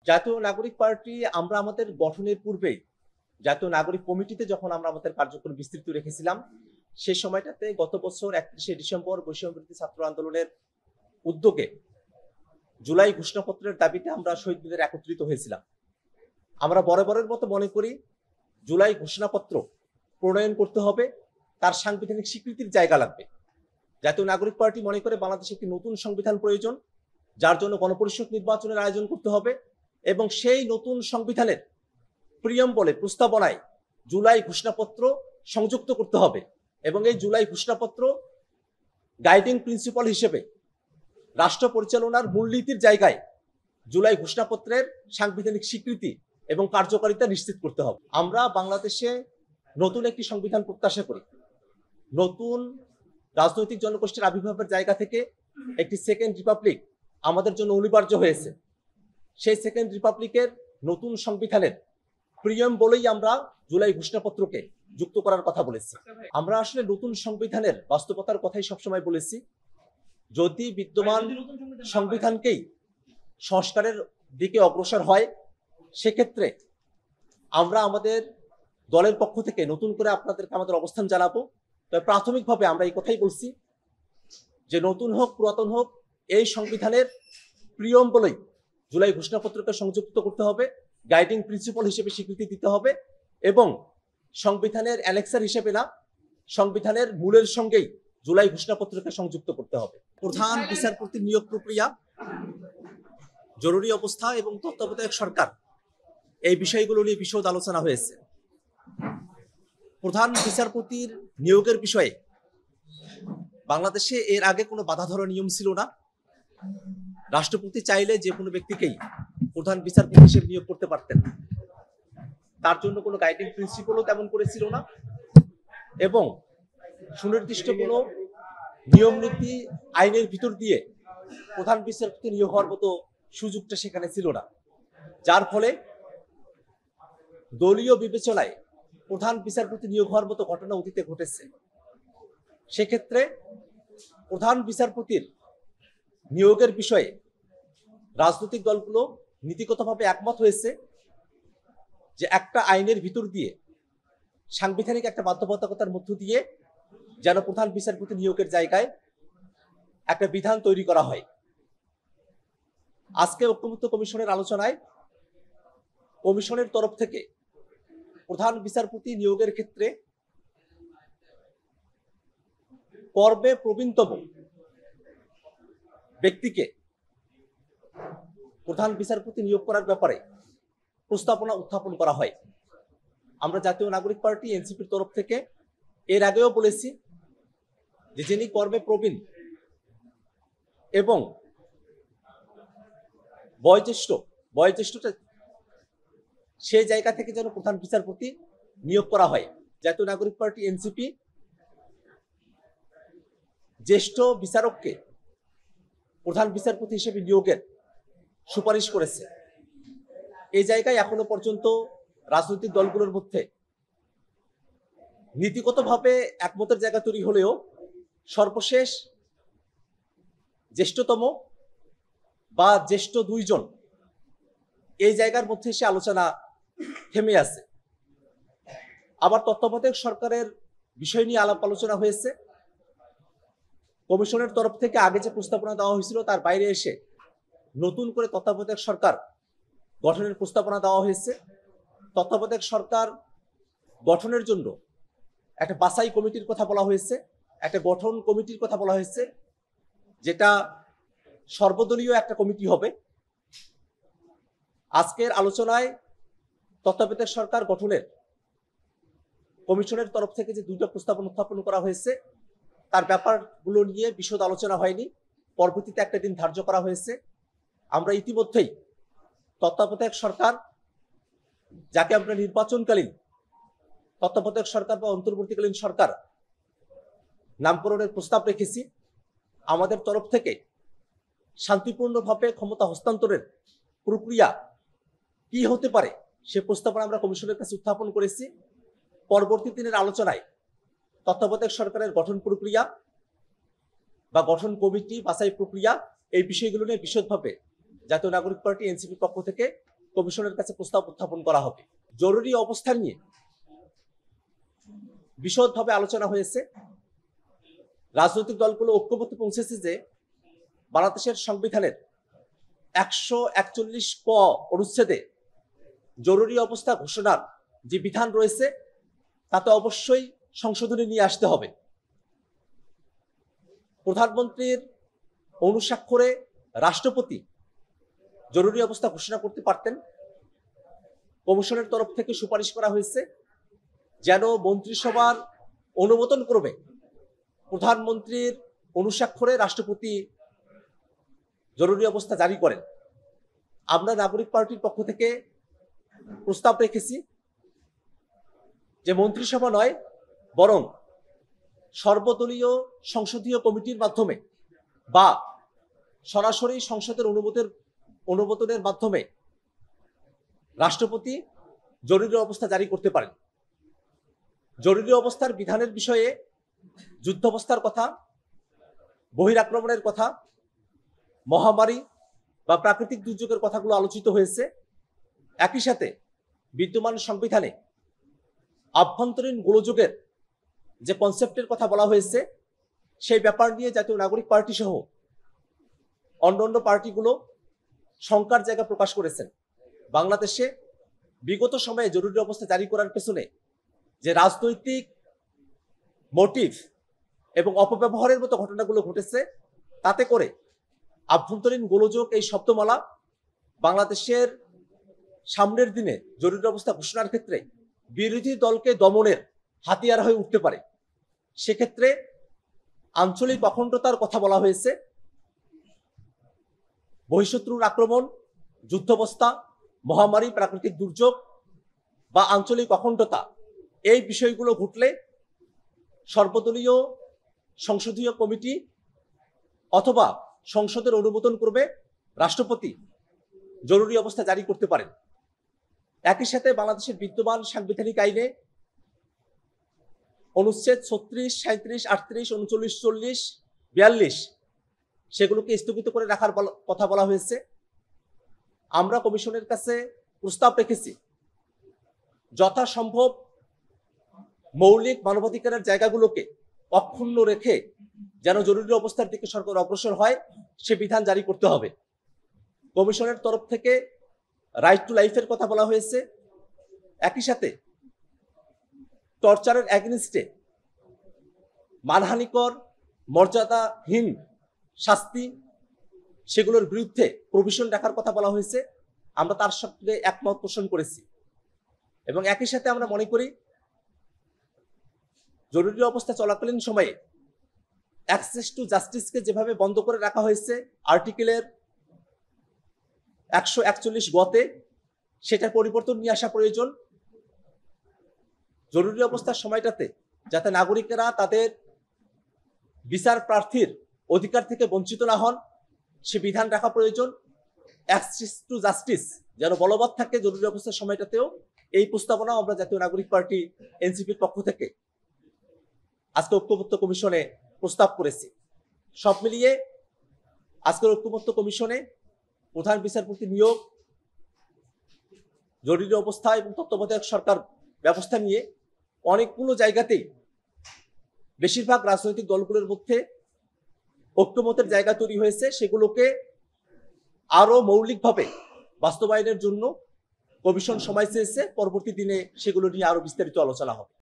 জাতীয় নাগরিক পার্টি আমরা আমাদের গঠনের পূর্বেই জাতীয় নাগরিক কমিটিতে যখন আমরা আমাদের কার্যক্রম বিস্তৃত রেখেছিলাম, সেই সময়টাতে গত বছর 31শে ডিসেম্বর বৈষম্যবিরোধী ছাত্র আন্দোলনের উদ্যোগে জুলাই ঘোষণাপত্রের দাবিতে আমরা শহীদদের একত্রিত হয়েছিলাম। আমরা বরাবরের মতো মনে করি জুলাই ঘোষণাপত্র প্রণয়ন করতে হবে, তার সাংবিধানিক স্বীকৃতির জায়গা লাগবে। জাতীয় নাগরিক পার্টি মনে করে বাংলাদেশে একটি নতুন সংবিধান প্রয়োজন, যার জন্য গণপরিষদ নির্বাচনের আয়োজন করতে হবে এবং সেই নতুন সংবিধানের প্রিয়াম্বলে প্রস্তাবনায় জুলাই ঘোষণাপত্র সংযুক্ত করতে হবে এবং এই জুলাই ঘোষণাপত্র গাইডিং প্রিন্সিপাল হিসেবে রাষ্ট্র পরিচালনার মূলনীতির জায়গায় জুলাই ঘোষণাপত্রের সাংবিধানিক স্বীকৃতি এবং কার্যকারিতা নিশ্চিত করতে হবে। আমরা বাংলাদেশে নতুন একটি সংবিধান প্রত্যাশা করি। নতুন রাজনৈতিক জনগোষ্ঠীর আবির্ভাবের জায়গা থেকে একটি সেকেন্ড রিপাবলিক আমাদের জন্য অনিবার্য হয়েছে। সেই সেকেন্ড রিপাবলিকের নতুন সংবিধানের প্রিয়াম্বলেই আমরা জুলাই ঘোষণাপত্রকে যুক্ত করার কথা বলেছি। আমরা আসলে নতুন সংবিধানের বাস্তবতার কথাই সবসময় বলেছি। যদি বিদ্যমান সংবিধানকেই সংস্কারের দিকে অগ্রসর হয়, সেক্ষেত্রে আমরা আমাদের দলের পক্ষ থেকে নতুন করে আপনাদেরকে আমাদের অবস্থান জানাবো। তবে প্রাথমিকভাবে আমরা এই কথাই বলছি যে নতুন হোক পুরাতন হোক, এই সংবিধানের প্রিয়াম্বলেই জুলাই ঘোষণাপত্রকে সংযুক্ত করতে হবে, গাইডিং প্রিন্সিপাল হিসেবে স্বীকৃতি দিতে হবে এবং সংবিধানের অ্যানেক্সার হিসেবে না, সংবিধানের মূলের সঙ্গেই জুলাই ঘোষণাপত্রকে সংযুক্ত করতে হবে। প্রধান বিচারপতি নিয়োগ প্রক্রিয়া, জরুরি অবস্থা এবং তত্ত্বাবধায়ক সরকার, এই বিষয়গুলো নিয়ে বিশদ আলোচনা হয়েছে। প্রধান বিচারপতির নিয়োগের বিষয়ে বাংলাদেশে এর আগে কোনো বাধা ধরা নিয়ম ছিল না। রাষ্ট্রপতি চাইলে যে কোনো ব্যক্তিকেই প্রধান বিচারপতি হিসেবে নিয়োগ করতে পারতেন, তার জন্য কোনো গাইডিং প্রিন্সিপালও তেমন করে ছিল না এবং সুনির্দিষ্ট কোনো নিয়ম নীতি আইনের ভিতর দিয়ে প্রধান বিচারপতি নিয়োগ হওয়ার মতো সুযোগটা সেখানে ছিল না, যার ফলে দলীয় বিবেচনায় প্রধান বিচারপতি নিয়োগ হওয়ার মতো ঘটনা অতীতে ঘটেছে। সেক্ষেত্রে প্রধান বিচারপতির নিয়োগের বিষয়ে রাজনৈতিক দলগুলো নীতিগতভাবে একমত হয়েছে যে একটা আইনের ভিতর দিয়ে সাংবিধানিক একটা বাধ্যবাধকতার মধ্য দিয়ে যেন প্রধান বিচারপতি নিয়োগের জায়গায় একটা বিধান তৈরি করা হয়। আজকে ঐক্যমত্য কমিশনের আলোচনায় কমিশনের তরফ থেকে প্রধান বিচারপতি নিয়োগের ক্ষেত্রে পর্বে প্রবীণতম ব্যক্তিকে প্রধান বিচারপতি নিয়োগ করার ব্যাপারে প্রস্তাবনা উত্থাপন করা হয়। আমরা জাতীয় নাগরিক পার্টি এনসিপির তরফ থেকে এর আগেও বলেছি যে যিনি কর্মে প্রবীণ এবং বয়োজ্যেষ্ঠতা সেই জায়গা থেকে যেন প্রধান বিচারপতি নিয়োগ করা হয়। জাতীয় নাগরিক পার্টি এনসিপি জ্যেষ্ঠ বিচারককে প্রধান বিচারপতি হিসেবে নিয়োগের সুপারিশ করেছে। এই জায়গায় এখনো পর্যন্ত রাজনৈতিক দলগুলোর মধ্যে নীতিগতভাবে একমতের জায়গা তৈরি হলেও সর্বশেষ জ্যেষ্ঠতম বা জ্যেষ্ঠ দুইজন এই জায়গার মধ্যে এসে আলোচনা থেমে আছে। আবার তত্ত্বাবধায়ক সরকারের বিষয় নিয়ে আলাপ আলোচনা হয়েছে। কমিশনের তরফ থেকে আগে যে প্রস্তাবনা দেওয়া হয়েছিল তার বাইরে এসে নতুন করে তত্ত্বাবধায়ক সরকার গঠনের প্রস্তাবনা দেওয়া হয়েছে। তত্ত্বাবধায়ক সরকার গঠনের জন্য একটা বাছাই কমিটির কথা বলা হয়েছে, একটা গঠন কমিটির কথা বলা হয়েছে, যেটা সর্বদলীয় একটা কমিটি হবে। আজকের আলোচনায় তত্ত্বাবধায়ক সরকার গঠনের কমিশনের তরফ থেকে যে দুইটা প্রস্তাবনা উত্থাপন করা হয়েছে তার ব্যাপারগুলো নিয়ে বিশদ আলোচনা হয়নি। পরবর্তীতে একটা দিন ধার্য করা হয়েছে। আমরা ইতিমধ্যেই তত্ত্বাবধায়ক সরকার, যাকে আমরা নির্বাচনকালীন তত্ত্বাবধায়ক সরকার বা অন্তর্বর্তীকালীন সরকার নামকরণের প্রস্তাব রেখেছি। আমাদের তরফ থেকে শান্তিপূর্ণভাবে ক্ষমতা হস্তান্তরের প্রক্রিয়া কি হতে পারে সে প্রস্তাবনা আমরা কমিশনের কাছে উত্থাপন করেছি। পরবর্তী দিনের আলোচনায় তত্ত্বাবধায়ক সরকারের গঠন প্রক্রিয়া বা গঠন কমিটি বাছাই প্রক্রিয়া, এই বিষয়গুলো নিয়ে বিশদভাবে জাতীয় নাগরিক পার্টি এনসিপির পক্ষ থেকে কমিশনের কাছে প্রস্তাব উত্থাপন করা হবে। জরুরি অবস্থা নিয়ে বিশদভাবে আলোচনা হয়েছে। রাজনৈতিক দলগুলো ঐক্যমত্যে পৌঁছেছে যে বাংলাদেশের সংবিধানের 141 ক অনুচ্ছেদে জরুরি অবস্থা ঘোষণার যে বিধান রয়েছে তাতে অবশ্যই সংশোধনী নিয়ে আসতে হবে। প্রধানমন্ত্রীর অনুস্বাক্ষরে রাষ্ট্রপতি জরুরি অবস্থা ঘোষণা করতে পারতেন। কমিশনের তরফ থেকে সুপারিশ করা হয়েছে যেন মন্ত্রিসভার অনুমোদন ক্রমে প্রধানমন্ত্রীর অনুস্বাক্ষরে রাষ্ট্রপতি জরুরি অবস্থা জারি করেন। আমরা নাগরিক পার্টির পক্ষ থেকে প্রস্তাব রেখেছি যে মন্ত্রিসভা নয়, বরং সর্বদলীয় সংসদীয় কমিটির মাধ্যমে বা সরাসরি সংসদের অনুমোদনের মাধ্যমে রাষ্ট্রপতি জরুরি অবস্থা জারি করতে পারেন। জরুরি অবস্থার বিধানের বিষয়ে যুদ্ধাবস্থার কথা, বহিরাক্রমণের কথা, মহামারী বা প্রাকৃতিক দুর্যোগের কথাগুলো আলোচিত হয়েছে। একই সাথে বিদ্যমান সংবিধানে আভ্যন্তরীণ গোলযোগের যে কনসেপ্টের কথা বলা হয়েছে সেই ব্যাপার নিয়ে জাতীয় নাগরিক পার্টি সহ অন্যান্য পার্টিগুলো শঙ্কার জায়গা প্রকাশ করেছেন। বাংলাদেশে বিগত সময়ে জরুরি অবস্থা জারি করার পেছনে যে রাজনৈতিক মোটিভ এবং অপব্যবহারের মতো ঘটনাগুলো ঘটেছে, তাতে করে আভ্যন্তরীণ গোলযোগ এই শব্দমালা বাংলাদেশের সামনের দিনে জরুরি অবস্থা ঘোষণার ক্ষেত্রে বিরোধী দলকে দমনের হাতিয়ার হয়ে উঠতে পারে। সেক্ষেত্রে আঞ্চলিক অখণ্ডতার কথা বলা হয়েছে। বহিঃশত্রুর আক্রমণ, যুদ্ধাবস্থা, মহামারী, প্রাকৃতিক দুর্যোগ বা আঞ্চলিক অখণ্ডতা, এই বিষয়গুলো ঘটলে সর্বদলীয় সংসদীয় কমিটি অথবা সংসদের অনুমোদন করবে রাষ্ট্রপতি জরুরি অবস্থা জারি করতে পারেন। একই সাথে বাংলাদেশের বিদ্যমান সাংবিধানিক আইনে অনুচ্ছেদ 36, 37, 38, 39, 40, 42 সেগুলোকে স্থগিত করে রাখার কথা বলা হয়েছে। আমরা কমিশনের কাছে প্রস্তাব রেখেছি যথাসম্ভব মৌলিক মানবাধিকারের জায়গাগুলোকে অক্ষুণ্ণ রেখে যেন জরুরি অবস্থার দিকে সরকার অগ্রসর হয় সে বিধান জারি করতে হবে। কমিশনের তরফ থেকে রাইট টু লাইফের কথা বলা হয়েছে। একই সাথে টর্চারের এগেইনস্টে মানহানিকর, মর্যাদাহীন শাস্তি সেগুলোর বিরুদ্ধে প্রভিশন রাখার কথা বলা হয়েছে। আমরা তার সঙ্গে একমত পোষণ করেছি এবং একই সাথে আমরা মনে করি জরুরি অবস্থা চলাকালীন সময়ে অ্যাক্সেস টু জাস্টিসকে যেভাবে বন্ধ করে রাখা হয়েছে আর্টিকেলের 141 গতে, সেটার পরিবর্তন নিয়ে আসা প্রয়োজন। জরুরি অবস্থার সময়টাতে যাতে নাগরিকেরা তাদের বিচার প্রার্থীর অধিকার থেকে বঞ্চিত না হন সে বিধান রাখা প্রয়োজন। অ্যাক্সেস টু জাস্টিস যেন বলবৎ থাকে জরুরি অবস্থার সময়টাতেও, এই প্রস্তাবনা আমরা জাতীয় নাগরিক পার্টি এনসিপির পক্ষ থেকে আজকে ঐক্যমত্য কমিশনে প্রস্তাব করেছি। সব মিলিয়ে আজকের ঐক্যমত্য কমিশনে প্রধান বিচারপতি নিয়োগ, জরুরি অবস্থা এবং তত্ত্বাবধায়ক সরকার ব্যবস্থা নিয়ে অনেকগুলো জায়গাতেই বেশিরভাগ রাজনৈতিক দলগুলোর মধ্যে ঐক্যমতের জায়গা তৈরি হয়েছে। সেগুলোকে আরো মৌলিকভাবে বাস্তবায়নের জন্য কমিশন সময় চেয়েছে। পরবর্তী দিনে সেগুলো নিয়ে আরো বিস্তারিত আলোচনা হবে।